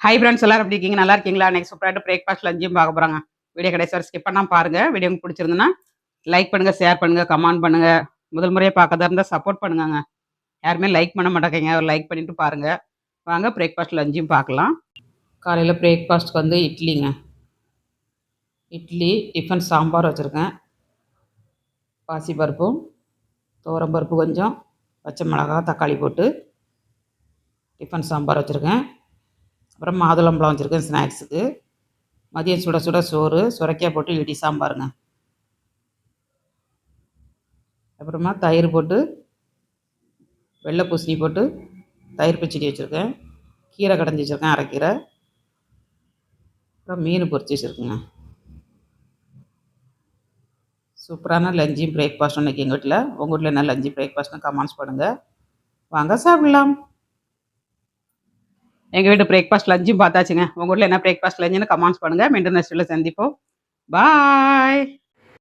Hi friends எல்லாரும் எப்படி இருக்கீங்க? நல்லா இருக்கீங்களா? இன்னைக்கு சூப்பரான பிரேக்ஃபாஸ்ட் லஞ்சும் பார்க்க போறாங்க. வீடியோ கடைசி வரை ஸ்கிப் பண்ணாம பாருங்க. வீடியோ உங்களுக்கு பிடிச்சிருந்ததுன்னா லைக் பண்ணுங்க, ஷேர் பண்ணுங்க, கமெண்ட் பண்ணுங்க. முதல் முறையா பார்க்கறதா இருந்தா சப்போர்ட் பண்ணுங்கங்க. யாருமே லைக் பண்ண மாட்டேங்கிறீங்க. ஒரு லைக் பண்ணிட்டு பாருங்க. வாங்க பிரேக்ஃபாஸ்ட் லஞ்சும் பார்க்கலாம். காலையில பிரேக்ஃபாஸ்ட்க்கு வந்து இட்லிங்க. இட்லி, டிஃபன் சாம்பார் வச்சுருக்கேன். பாசிப்பருப்பும், துவரம்பருப்பு கொஞ்சம், பச்சை மிளகாய், தக்காளி போட்டு டிஃபன் சாம்பார் வச்சுருக்கேன். அப்புறம் மாதுளம்பழம் வச்சுருக்கேன் ஸ்நாக்ஸுக்கு. மதியம் சுட சுட சோறு, சுரைக்காய் போட்டு இட்லி சாம்பாருங்க. அப்புறமா தயிர் போட்டு, வெள்ளை பூசணி போட்டு தயிர் பச்சடி வச்சுருக்கேன். கீரை கடைஞ்சி வச்சுருக்கேன், அரைக்கீரை. அப்புறம் மீன் பொரிச்சு வச்சுருக்குங்க. சூப்பரான லஞ்சும் பிரேக்ஃபாஸ்ட் இன்றைக்கி எங்கள் வீட்டில். உங்கள் வீட்டில் என்ன லஞ்சு பிரேக்ஃபாஸ்ட்னு கமெண்ட்ஸ் பண்ணுங்கள். வாங்க சாப்பிடலாம். எங்கள் வீட்டு பிரேக்ஃபாஸ்ட் லஞ்சும் பார்த்தாச்சுங்க. உங்கள் வீட்டில் என்ன பிரேக்ஃபாஸ்ட் லஞ்சுன்னு கமெண்ட்ஸ் பண்ணுங்கள். மீண்டும் நெக்ஸ்ட்டில் சந்திப்போம். பாய்.